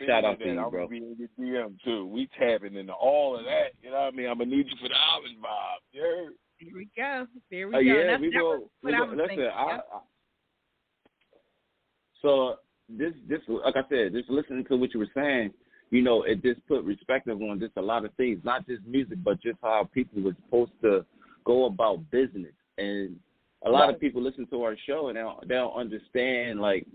shout out to you, bro. I'm being your DM too. We tapping into all of that. You know what I mean? I'm gonna need you for the island vibe. Yeah. Here we go. There we go. Yeah, we go. Listen, so this, like I said, just listening to what you were saying, it just put perspective on just a lot of things, not just music, but just how people were supposed to go about business. And a lot of people listen to our show and they don't understand like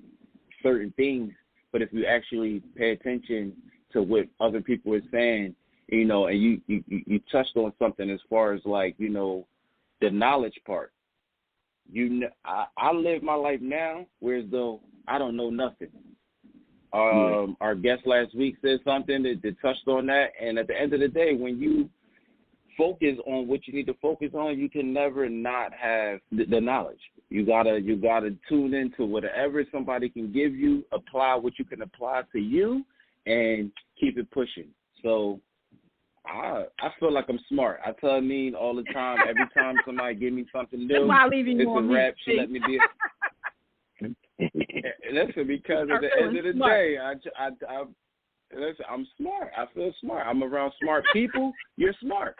certain things. But if you actually pay attention to what other people are saying, and you touched on something as far as like, the knowledge part. I live my life now whereas though I don't know nothing. Our guest last week said something that touched on that, and at the end of the day, when you focus on what you need to focus on, you can never not have the knowledge. You gotta tune into whatever somebody can give you, apply what you can apply to you, and keep it pushing. So I feel like I'm smart. I tell Nene all the time, every time somebody give me something new, it's a rap. She let me be. Listen, because at the end of the day, listen, I'm smart. I feel smart. I'm around smart people. You're smart.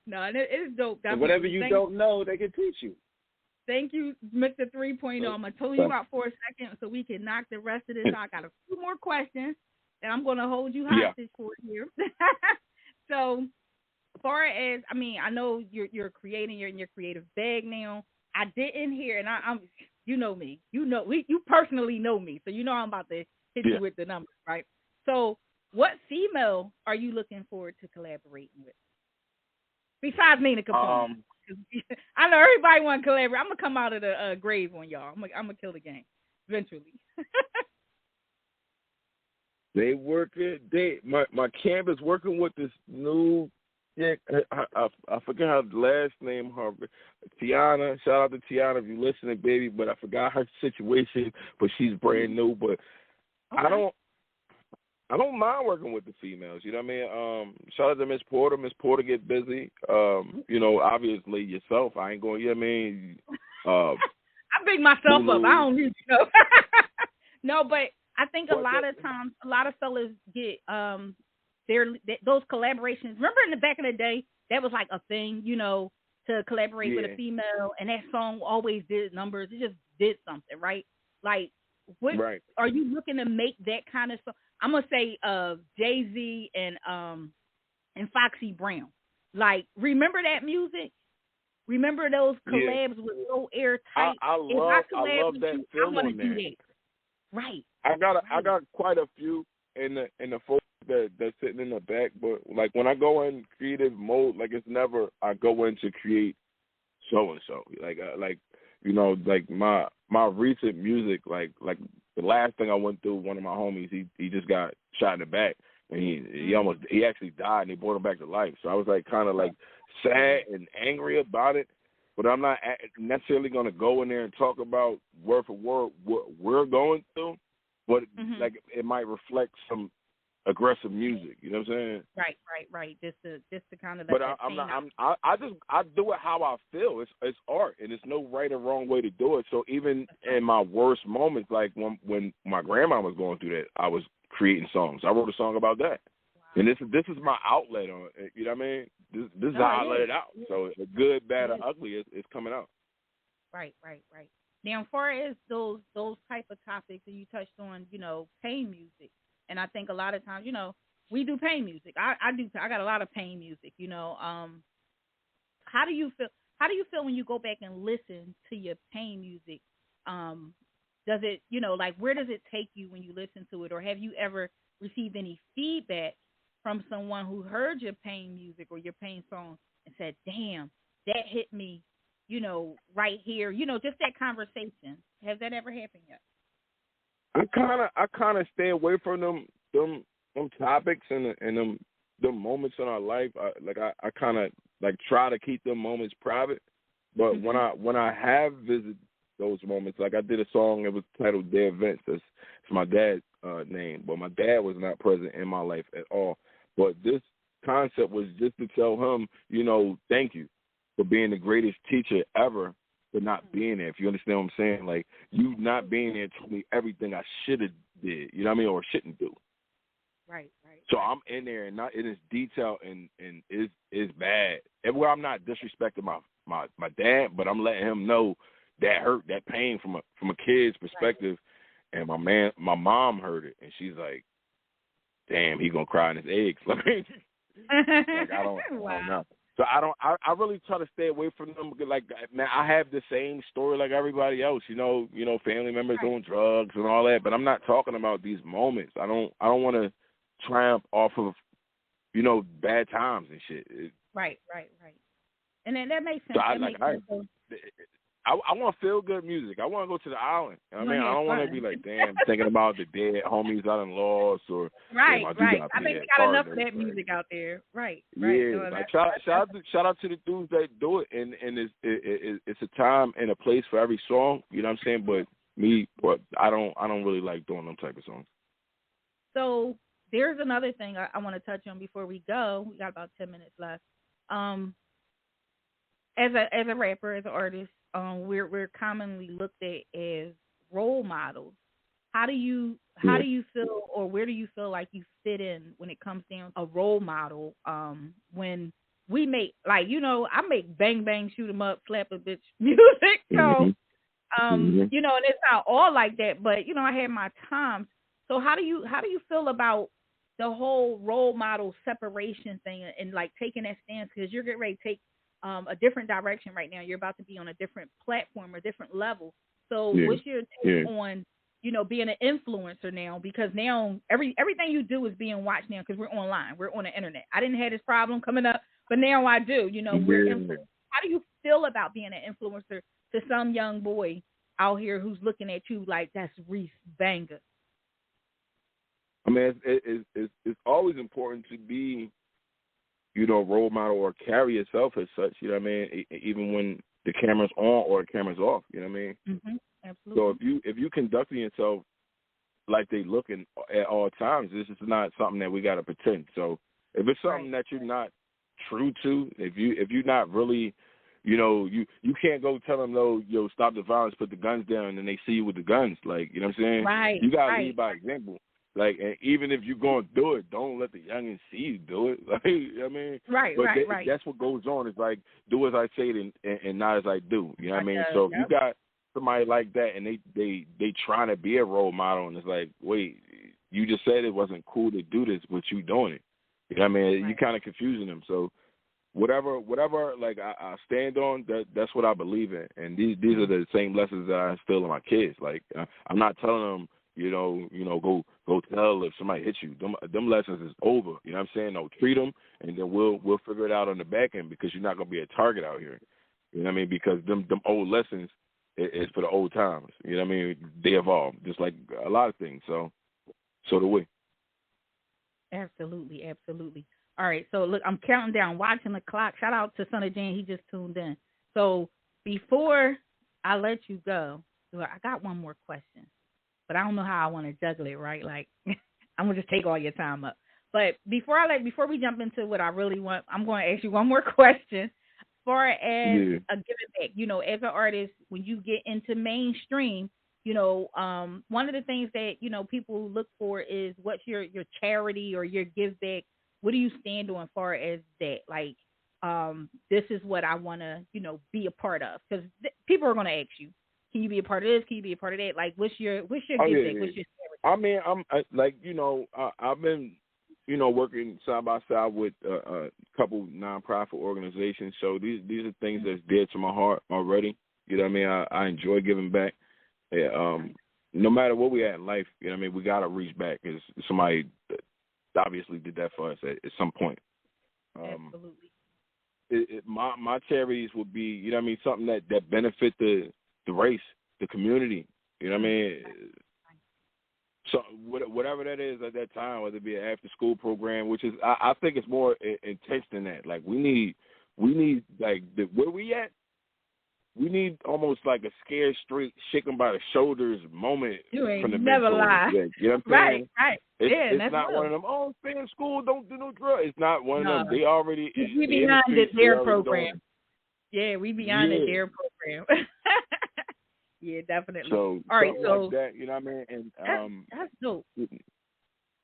No, it is dope. Whatever you don't know, they can teach you. Thank you, Mr. 3.0. I'm going to tell you about for a second so we can knock the rest of this out. I got a few more questions that I'm going to hold you hostage for here. So, as far as, I know you're creating, you're in your creative bag now. I didn't hear, and I'm, you know me, you personally know me, so you know I'm about to hit you with the numbers, right? So, what female are you looking forward to collaborating with besides Nina Capone? I know everybody want to collaborate. I'm gonna come out of the grave on y'all. I'm gonna kill the game eventually. They working. My camp is working with this new. Yeah, I forgot her last name. Her Tiana. Shout out to Tiana if you listening, baby. But I forgot her situation. But she's brand new. But okay. I don't mind working with the females. You know what I mean? Shout out to Miss Porter. Miss Porter get busy. You know, obviously yourself. I ain't going. You know what I mean? I big myself up. I don't need to know. No, but I think a lot of times, a lot of fellas get those collaborations. Remember in the back of the day, that was like a thing, you know, to collaborate with a female, and that song always did numbers. It just did something, right? Like, what are you looking to make that kind of song? I'm gonna say Jay-Z and Foxy Brown. Like, remember that music? Remember those collabs with so airtight? I love that film on there. Right. I got quite a few in the folks that's sitting in the back, but like when I go in creative mode, like it's never I go in to create so and so. Like you know, like my recent music, like the last thing I went through, one of my homies, he just got shot in the back, and he actually died, and they brought him back to life. So I was like kind of like sad and angry about it, but I'm not necessarily going to go in there and talk about word for word what we're going through, but like it might reflect some aggressive music. You know what I'm saying? Right. Just to kind of. But I do it how I feel. It's art, and there's no right or wrong way to do it. So even in my worst moments, like when my grandma was going through that, I was creating songs. I wrote a song about that, and this is my outlet on it. You know what I mean? This is how I let it out. So the good, bad, or ugly is coming out. Right. Now, as far as those type of topics that you touched on, you know, pain music. And I think a lot of times, you know, we do pain music. I do. I got a lot of pain music. You know, how do you feel? How do you feel when you go back and listen to your pain music? Does it, you know, like where does it take you when you listen to it, or have you ever received any feedback from someone who heard your pain music or your pain song and said, "Damn, that hit me," you know, right here. You know, just that conversation. Has that ever happened yet? I kind of stay away from them topics and them moments in our life. I kind of like try to keep them moments private. But when I have visited those moments, like I did a song, it was titled "Dead Events." It's my dad's name, but my dad was not present in my life at all. But this concept was just to tell him, you know, thank you for being the greatest teacher ever. For not being there, if you understand what I'm saying, like you not being there told me everything I should have did, you know what I mean, or shouldn't do. Right. So I'm in there and not in its detail and is bad. Everywhere I'm not disrespecting my dad, but I'm letting him know that hurt, that pain from a kid's perspective. Right. And my mom heard it and she's like, "Damn, he gonna cry in his eggs." Like I don't know. So I really try to stay away from them. Like, man, I have the same story like everybody else, you know, family members doing drugs and all that, but I'm not talking about these moments. I don't want to triumph off of, you know, bad times and shit. Right. And then that makes sense. I want to feel good music. I want to go to the island. I mean, I don't want to be like, damn, thinking about the dead homies I done lost or right. I think we got enough of that music out there. Right. Yeah. Like, shout out to the dudes that do it, and it's a time and a place for every song. You know what I'm saying? But I don't really like doing them type of songs. So there's another thing I want to touch on before we go. We got about 10 minutes left. As a rapper, as an artist. We're commonly looked at as role models. How do you feel, or where do you feel like you fit in when it comes down to a role model? When we make, like, you know, I make bang bang shoot 'em up slap a bitch music, so you know, and it's not all like that, but you know, I had my times. So how do you feel about the whole role model separation thing and like taking that stance, because you're getting ready to take a different direction right now. You're about to be on a different platform, a different level. So what's your take on, being an influencer now? Because now everything you do is being watched now because we're online. We're on the internet. I didn't have this problem coming up, but now I do. We're influencers. How do you feel about being an influencer to some young boy out here who's looking at you like that's Reese Banga? I mean, it's always important to be, role model or carry yourself as such. You know what I mean? Even when the camera's on or the camera's off. You know what I mean? Mm-hmm. Absolutely. So if you conducting yourself like they looking at all times, this is not something that we got to pretend. So if it's something that you're not true to, if you're not really, you can't go tell them, no, stop the violence, put the guns down, and then they see you with the guns. Like, you know what I'm saying? Right. You got to lead by example. Like, and even if you're going to do it, don't let the youngins see you do it. Like, I mean, right. That's what goes on. It's like, do as I say and not as I do. You know what I mean? So if you got somebody like that and they trying to be a role model, and it's like, wait, you just said it wasn't cool to do this, but you doing it. You know what I mean? Right. You kind of confusing them. So whatever, like I stand on, that's what I believe in. And these are the same lessons that I instill in my kids. Like, I'm not telling them, go tell if somebody hits you. Them lessons is over. You know what I'm saying? No, treat them, and then we'll figure it out on the back end, because you're not gonna be a target out here. You know what I mean? Because them old lessons is for the old times. You know what I mean? They evolve, just like a lot of things. So do we. Absolutely. All right, so look, I'm counting down, watching the clock. Shout out to Son of Jan, he just tuned in. So before I let you go, I got one more question. But I don't know how I want to juggle it, right? Like, I'm going to just take all your time up. But before we jump into what I really want, I'm going to ask you one more question. As far as a giving back, as an artist, when you get into mainstream, one of the things that, people look for is what's your charity or your give back. What do you stand on as far as that? Like, this is what I want to, be a part of. Because people are going to ask you. Can you be a part of this? Can you be a part of that? Like, what's your give back? What's your charity? I mean, I've been, working side by side with a couple nonprofit organizations. So these are things that's dear to my heart already. You know what I mean? I enjoy giving back. Yeah, no matter what we at in life, you know what I mean? We got to reach back, because somebody obviously did that for us at some point. Absolutely. My charities would be, you know what I mean, something that benefit the race, the community, you know what I mean? So whatever that is at that time, whether it be an after-school program, which is, I think it's more intense than that. Like, we need like, where we at, we need almost like a scared straight, shake 'em by the shoulders moment. You ain't from the never lie. You know what I'm saying? Right. It's not one of them, stay in school, don't do no drugs. It's not one of them. They already... We behind the DARE program. Yeah, we beyond the DARE program. Yeah, definitely. So, all right, so like that, you know what I mean? And that's dope.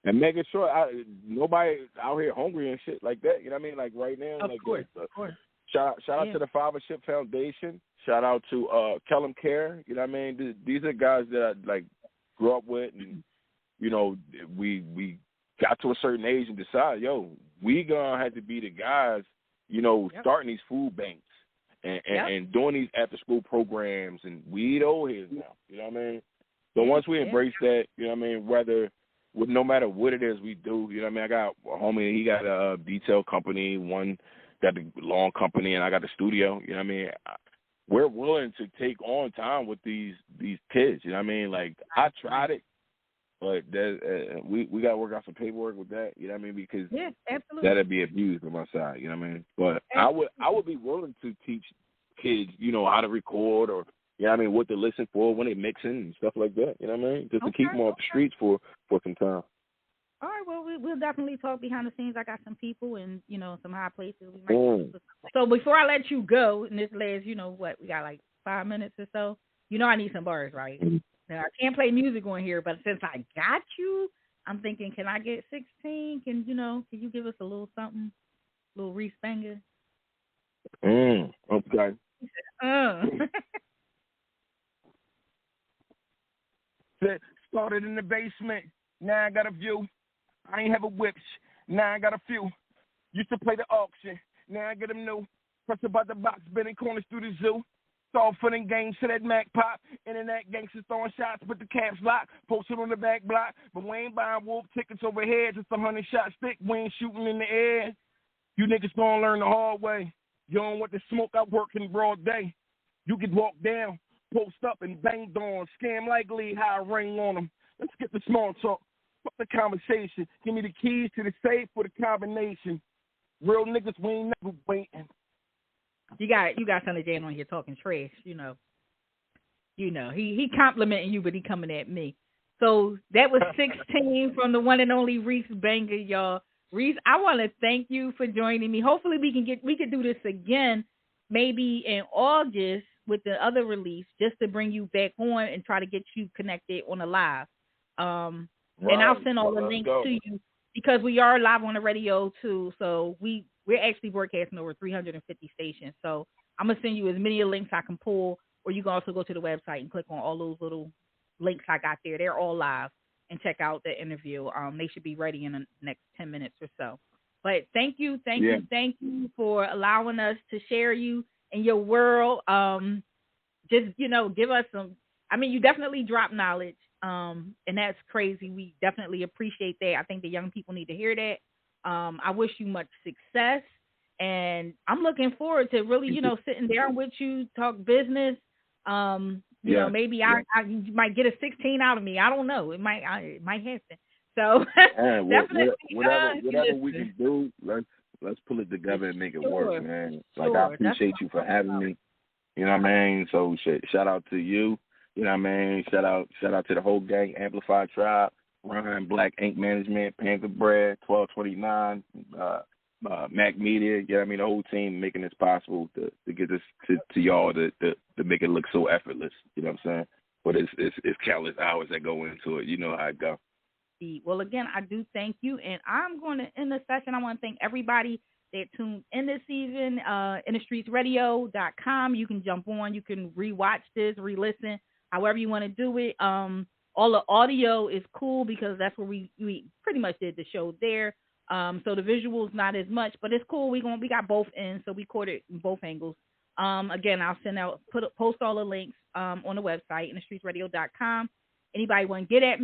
And making sure nobody out here hungry and shit like that. You know what I mean? Like right now, of course. Shout out to the Fathership Foundation. Shout out to Kellum Care. You know what I mean? These are guys that I like grew up with, and we got to a certain age and decided, we gonna have to be the guys, starting these food banks. And doing these after-school programs, and we old heads now, you know what I mean? So once we embrace that, you know what I mean, no matter what it is we do, you know what I mean? I got a homie, he got a detail company, one got the lawn company, and I got the studio, you know what I mean? We're willing to take on time with these kids, you know what I mean? Like, I tried it, but we got to work out some paperwork with that, you know what I mean? Because that'd be abused on my side, you know what I mean? But I would be willing to teach kids, how to record, or, you know what I mean, what to listen for when they mixing and stuff like that, you know what I mean? Just to keep them off the streets for some time. All right, well, we'll definitely talk behind the scenes. I got some people and, some high places. We might So before I let you go, in this last, we got like 5 minutes or so, I need some bars, right? Now, I can't play music on here, but since I got you, I'm thinking, can I get 16? Can you give us a little something? A little Reese Banga? Okay. Started in the basement, now I got a view. I ain't have a whip, now I got a few. Used to play the auction, now I get them new. Press about the box, bending corners through the zoo. Soft footing games to that Mac pop. Internet gangsters throwing shots, but the caps lock. Posted on the back block. But we ain't buying wolf tickets over here. Just 100-shot stick. We ain't shooting in the air. You niggas gonna learn the hard way. You don't want the smoke, I work in broad day. You can walk down, post up, and bang on. Scam likely how I ring on them. Let's get the small talk. Fuck the conversation. Give me the keys to the safe for the combination. Real niggas, we ain't never waiting. You got Sonny J on here talking trash, you know. He complimenting you, but he coming at me. So that was 16 from the one and only Reese Banga, y'all. Reese, I want to thank you for joining me. Hopefully we can do this again, maybe in August with the other release, just to bring you back on and try to get you connected on the live. And I'll send all the links to you because we are live on the radio too. So we're actually broadcasting over 350 stations. So I'm gonna send you as many links I can pull, or you can also go to the website and click on all those little links I got there. They're all live. And check out the interview. They should be ready in the next 10 minutes or so. But thank you for allowing us to share you and your world. Just, give us some. I mean, you definitely drop knowledge, and that's crazy. We definitely appreciate that. I think the young people need to hear that. I wish you much success, and I'm looking forward to really, sitting down with you, talk business. You know, maybe I might get a 16 out of me. I don't know. It might happen. So definitely, whatever we can do, let's pull it together and make it work, man. Like I appreciate you for having me. You know what I mean? So shout out to you. You know what I mean? Shout out to the whole gang, Amplified Tribe, Ryan, Black Ink Management, Panther Bread, 1229, Mac Media, you know what I mean, the whole team making this possible to get this to y'all to make it look so effortless, you know what I'm saying? But it's countless hours that go into it. You know how it go. Well, again, I do thank you, and I'm going to end the session. I want to thank everybody that tuned in this season, InTheStreetsRadio.com. You can jump on. You can rewatch this, re-listen, however you want to do it. All the audio is cool because that's where we pretty much did the show there. So the visuals not as much, but it's cool. We got both ends, so we caught it in both angles. Again, I'll post all the links on the website, InTheStreetsRadio.com. Anybody want to get at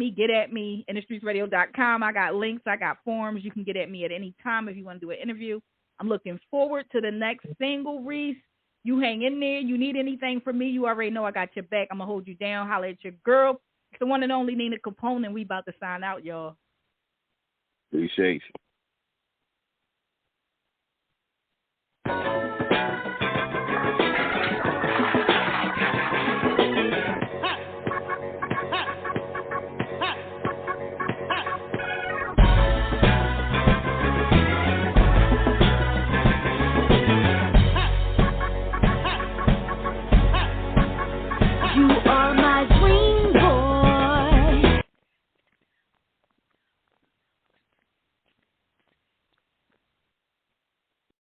me, InTheStreetsRadio.com. I got links, I got forms. You can get at me at any time if you want to do an interview. I'm looking forward to the next single, Reese. You hang in there. You need anything from me, you already know I got your back. I'm going to hold you down. Holler at your girl. It's the one and only Nina Capone, and we about to sign out, y'all. Appreciate you.